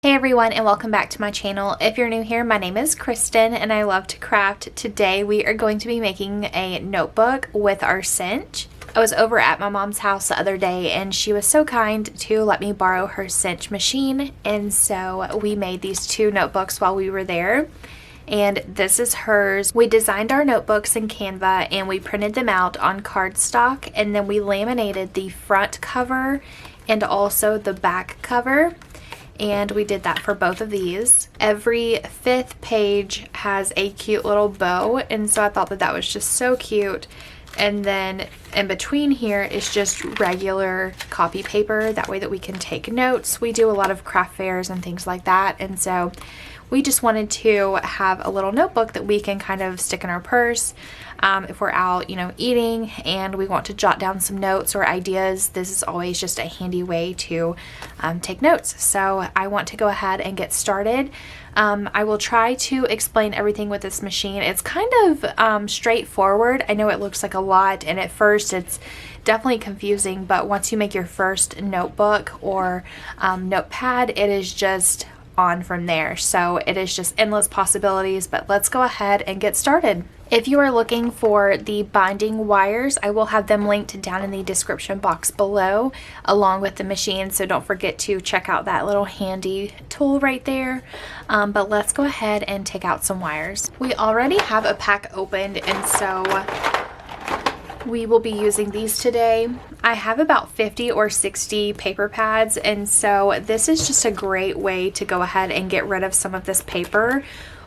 Hey everyone, and welcome back to my channel. If you're new here, my name is Kristen and I love to craft. Today we are going to be making a notebook with our cinch. I was over at my mom's house the other day and she was so kind to let me borrow her cinch machine, and so we made these two notebooks while we were there. And this is hers. We designed our notebooks in Canva and we printed them out on cardstock, and then we laminated the front cover and also the back cover. And we did that for both of these. Every fifth page has a cute little bow, and so I thought that that was just so cute. And then in between here is just regular copy paper, that way that we can take notes. We do a lot of craft fairs and things like that, and so we just wanted to have a little notebook that we can kind of stick in our purse if we're out, eating and we want to jot down some notes or ideas. This is always just a handy way to take notes. So I want to go ahead and get started. I will try to explain everything with this machine. It's kind of straightforward. I know it looks like a lot, and at first it's definitely confusing, but once you make your first notebook or notepad, it is just on from there. So it is just endless possibilities, but let's go ahead and get started. If you are looking for the binding wires, I will have them linked down in the description box below along with the machine, so don't forget to check out that little handy tool right there. But let's go ahead and take out some wires. We already have a pack opened, and so we will be using these today. I have about 50 or 60 paper pads, and so this is just a great way to go ahead and get rid of some of this paper.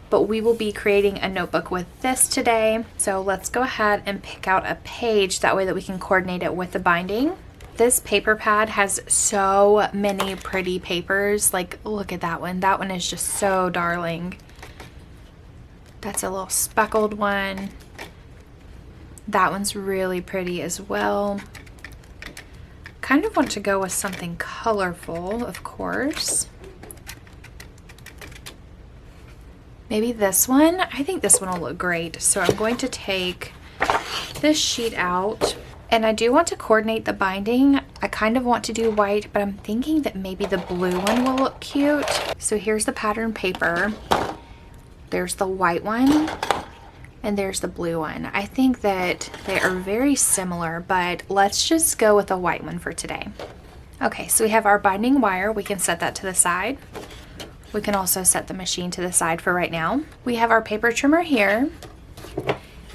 But we will be creating a notebook with this today. So let's go ahead and pick out a page, that way that we can coordinate it with the binding. This paper pad has so many pretty papers. Like, look at that one. That one is just so darling. That's a little speckled one. That one's really pretty as well. Kind of want to go with something colorful, of course. Maybe this one. I think this one will look great. So I'm going to take this sheet out, and I do want to coordinate the binding. I kind of want to do white, but I'm thinking that maybe the blue one will look cute. So here's the pattern paper. There's the white one. And there's the blue one. I think that they are very similar, but let's just go with the white one for today. Okay, so we have our binding wire. We can set that to the side. We can also set the machine to the side for right now. We have our paper trimmer here.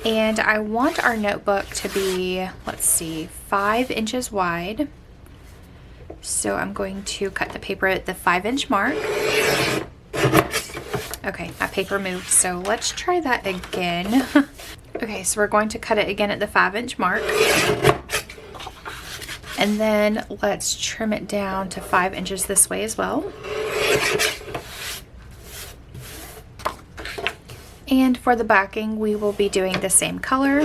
And I want our notebook to be, let's see, 5 inches wide. So I'm going to cut the paper at the 5-inch mark. Okay, my paper moved, so let's try that again. Okay, so we're going to cut it again at the 5-inch mark. And then let's trim it down to 5 inches this way as well. And for the backing, we will be doing the same color.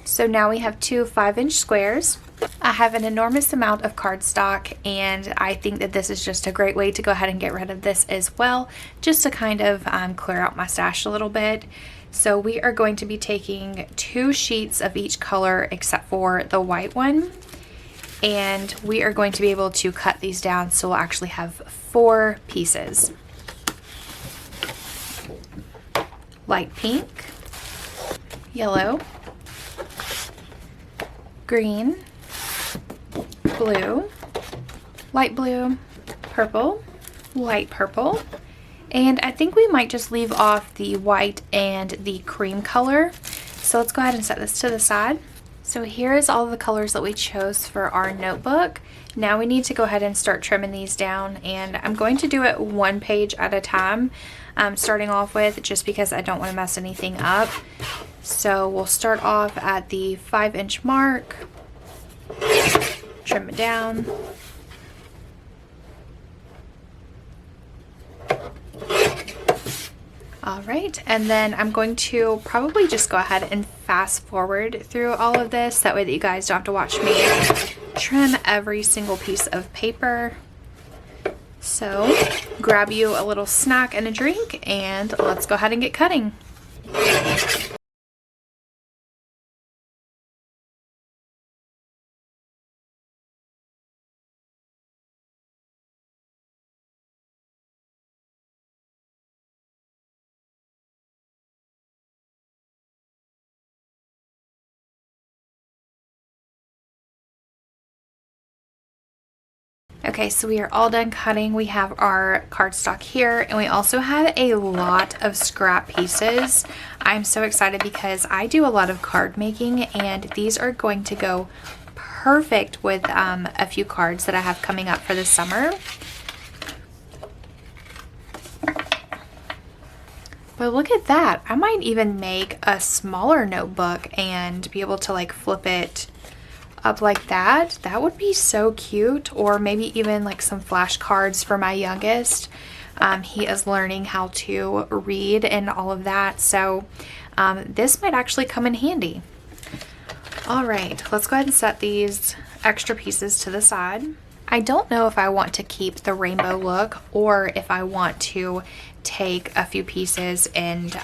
So now we have two 5-inch squares. I have an enormous amount of cardstock, and I think that this is just a great way to go ahead and get rid of this as well, just to kind of clear out my stash a little bit. So we are going to be taking 2 sheets of each color except for the white one, and we are going to be able to cut these down, so we'll actually have 4 pieces. Light pink, yellow, green, blue, light blue, purple, light purple, and I think we might just leave off the white and the cream color. So let's go ahead and set this to the side. So here is all the colors that we chose for our notebook. Now we need to go ahead and start trimming these down, and I'm going to do it 1 page at a time, starting off with, just because I don't want to mess anything up. So we'll start off at the 5-inch mark. Trim it down. All right, and then I'm going to probably just go ahead and fast forward through all of this. That way that you guys don't have to watch me trim every single piece of paper. So grab you a little snack and a drink, and let's go ahead and get cutting. Okay, so we are all done cutting. We have our cardstock here, and we also have a lot of scrap pieces. I'm so excited because I do a lot of card making, and these are going to go perfect with a few cards that I have coming up for the summer. But look at that. I might even make a smaller notebook and be able to like flip it up like that. That would be so cute. Or maybe even like some flashcards for my youngest. He is learning how to read and all of that. So this might actually come in handy. All right, let's go ahead and set these extra pieces to the side. I don't know if I want to keep the rainbow look or if I want to take a few pieces and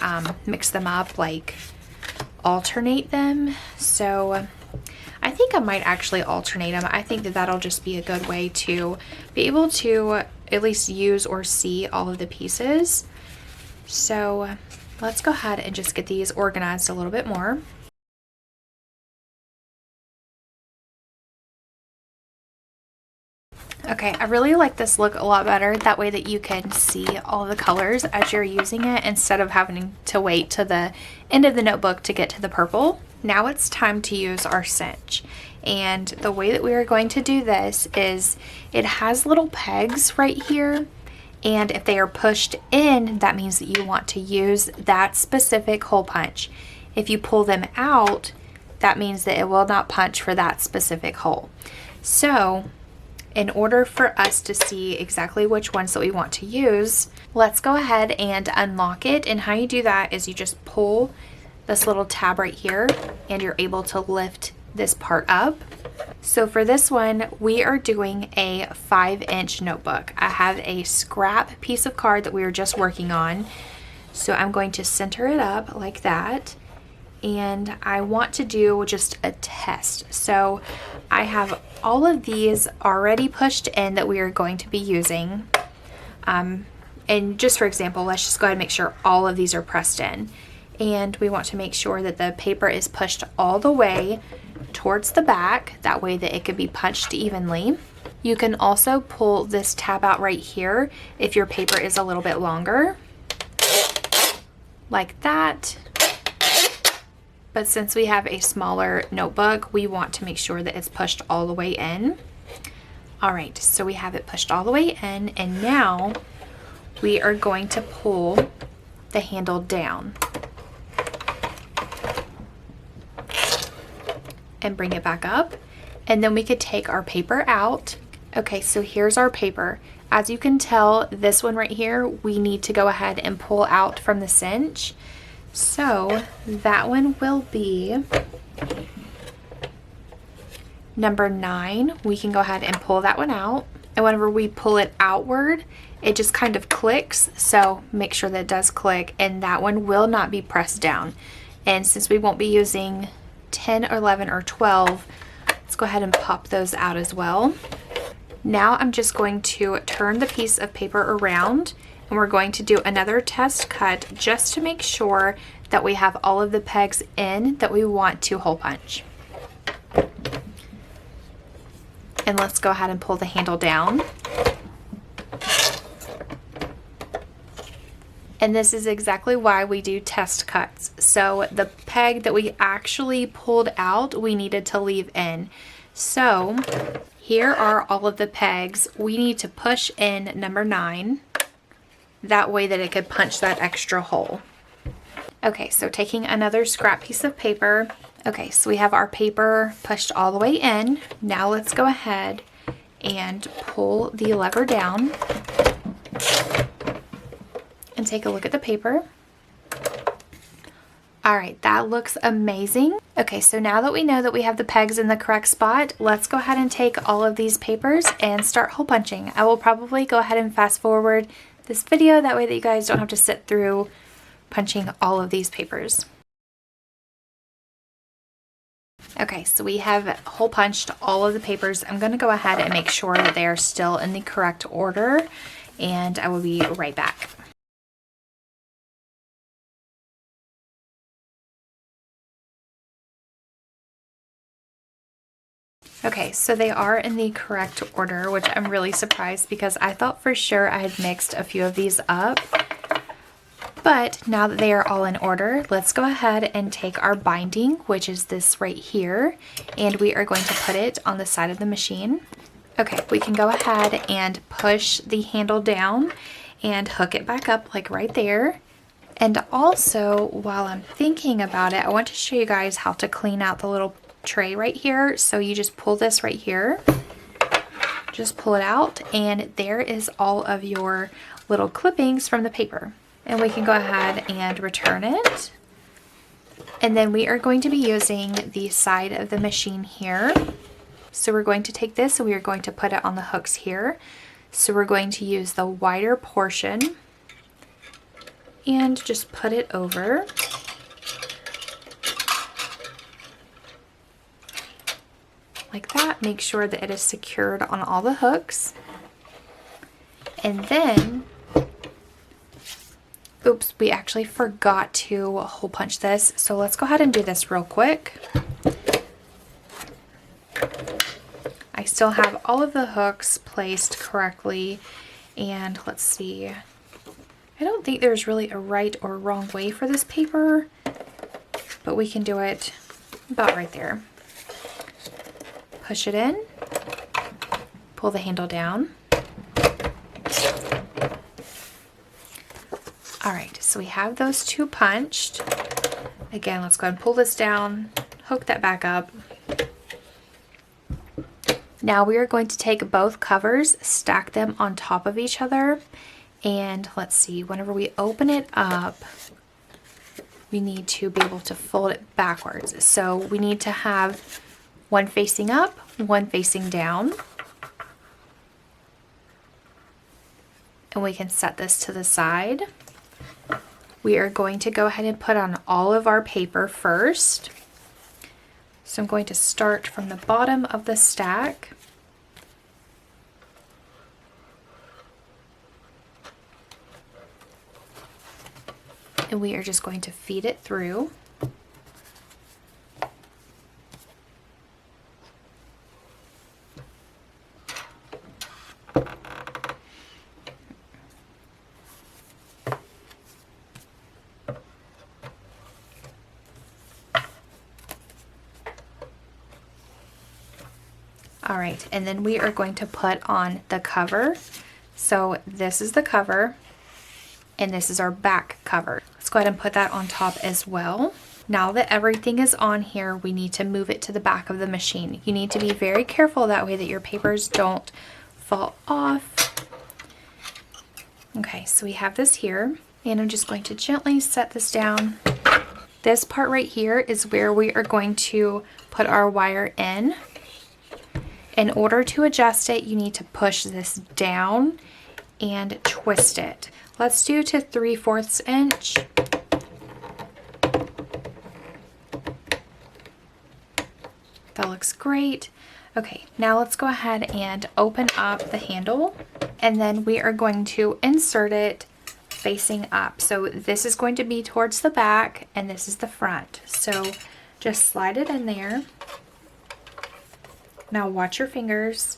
mix them up, like alternate them. So I think I might actually alternate them. I think that that'll just be a good way to be able to at least use or see all of the pieces. So let's go ahead and just get these organized a little bit more. Okay, I really like this look a lot better. That way that you can see all the colors as you're using it instead of having to wait to the end of the notebook to get to the purple. Now it's time to use our cinch. And the way that we are going to do this is it has little pegs right here. And if they are pushed in, that means that you want to use that specific hole punch. If you pull them out, that means that it will not punch for that specific hole. So in order for us to see exactly which ones that we want to use, let's go ahead and unlock it. And how you do that is you just pull this little tab right here and you're able to lift this part up. So for this one, we are doing a 5-inch notebook. I have a scrap piece of card that we were just working on. So I'm going to center it up like that. And I want to do just a test. So I have all of these already pushed in that we are going to be using. And just for example, let's just go ahead and make sure all of these are pressed in. And we want to make sure that the paper is pushed all the way towards the back. That way that it could be punched evenly. You can also pull this tab out right here if your paper is a little bit longer. Like that. But since we have a smaller notebook, we want to make sure that it's pushed all the way in. All right, so we have it pushed all the way in, and now we are going to pull the handle down and bring it back up. And then we could take our paper out. Okay, so here's our paper. As you can tell, this one right here, we need to go ahead and pull out from the cinch. So that one will be number 9. We can go ahead and pull that one out. And whenever we pull it outward, it just kind of clicks. So make sure that it does click, and that one will not be pressed down. And since we won't be using 10 or 11 or 12, let's go ahead and pop those out as well. Now I'm just going to turn the piece of paper around, and we're going to do another test cut just to make sure that we have all of the pegs in that we want to hole punch. And let's go ahead and pull the handle down. And this is exactly why we do test cuts. So the peg that we actually pulled out, we needed to leave in. So here are all of the pegs. We need to push in number 9. That way that it could punch that extra hole. Okay, so taking another scrap piece of paper. Okay, so we have our paper pushed all the way in. Now let's go ahead and pull the lever down and take a look at the paper. All right, that looks amazing. Okay, so now that we know that we have the pegs in the correct spot, let's go ahead and take all of these papers and start hole punching. I will probably go ahead and fast forward this video, that way that you guys don't have to sit through punching all of these papers. Okay, so we have hole punched all of the papers. I'm going to go ahead and make sure that they are still in the correct order, and I will be right back. Okay, so they are in the correct order, which I'm really surprised because I thought for sure I had mixed a few of these up. But now that they are all in order, let's go ahead and take our binding, which is this right here, and we are going to put it on the side of the machine. Okay, we can go ahead and push the handle down and hook it back up like right there. And also, while I'm thinking about it, I want to show you guys how to clean out the little tray right here. So you just pull this right here, just pull it out, and there is all of your little clippings from the paper. And we can go ahead and return it. And then we are going to be using the side of the machine here. So we're going to take this and we are going to put it on the hooks here. So we're going to use the wider portion and just put it over. Like that. Make sure that it is secured on all the hooks. And then, oops, we actually forgot to hole punch this. So let's go ahead and do this real quick. I still have all of the hooks placed correctly. And let's see. I don't think there's really a right or wrong way for this paper, but we can do it about right there. Push it in, pull the handle down. All right, so we have those two punched. Again, let's go ahead and pull this down, hook that back up. Now we are going to take both covers, stack them on top of each other, and let's see, whenever we open it up, we need to be able to fold it backwards. So we need to have one facing up, one facing down. And we can set this to the side. We are going to go ahead and put on all of our paper first. So I'm going to start from the bottom of the stack. And we are just going to feed it through. All right, and then we are going to put on the cover. So this is the cover, and this is our back cover. Let's go ahead and put that on top as well. Now that everything is on here, we need to move it to the back of the machine. You need to be very careful that way that your papers don't fall off. Okay, so we have this here, and I'm just going to gently set this down. This part right here is where we are going to put our wire in. In order to adjust it, you need to push this down and twist it. Let's do to 3/4 inch. That looks great. Okay, now let's go ahead and open up the handle, and then we are going to insert it facing up. So this is going to be towards the back and this is the front. So just slide it in there. Now watch your fingers,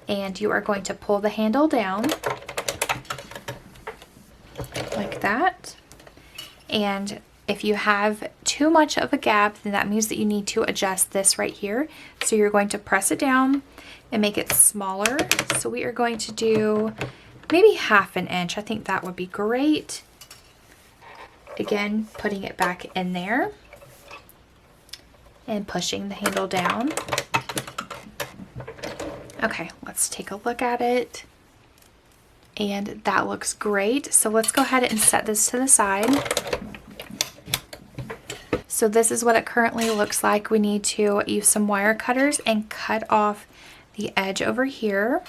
and you are going to pull the handle down like that. And if you have too much of a gap, then that means that you need to adjust this right here. So you're going to press it down and make it smaller. So we are going to do maybe 1/2 inch. I think that would be great. Again, putting it back in there and pushing the handle down. Okay, let's take a look at it. And that looks great. So let's go ahead and set this to the side. So this is what it currently looks like. We need to use some wire cutters and cut off the edge over here.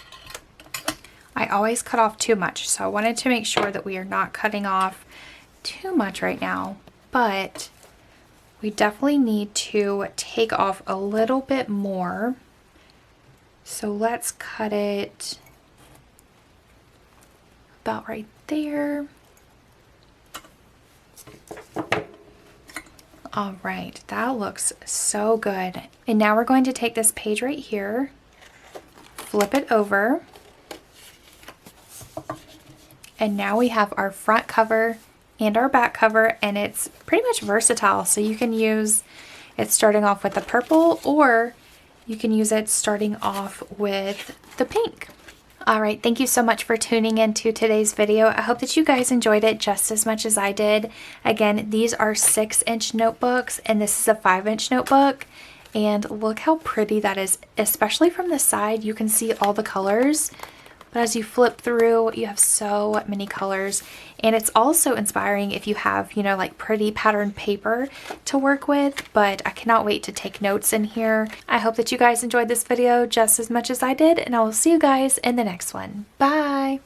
I always cut off too much, so I wanted to make sure that we are not cutting off too much right now, but we definitely need to take off a little bit more. So let's cut it about right there. All right, that looks so good. And now we're going to take this page right here, flip it over, and now we have our front cover and our back cover, and it's pretty much versatile. So you can use it starting off with the purple, or you can use it starting off with the pink. All right, thank you so much for tuning into today's video. I hope that you guys enjoyed it just as much as I did. Again, these are 6-inch notebooks, and this is a 5-inch notebook. And look how pretty that is, especially from the side. You can see all the colors, but as you flip through, you have so many colors. And it's also inspiring if you have, you know, like pretty patterned paper to work with, but I cannot wait to take notes in here. I hope that you guys enjoyed this video just as much as I did, and I will see you guys in the next one. Bye!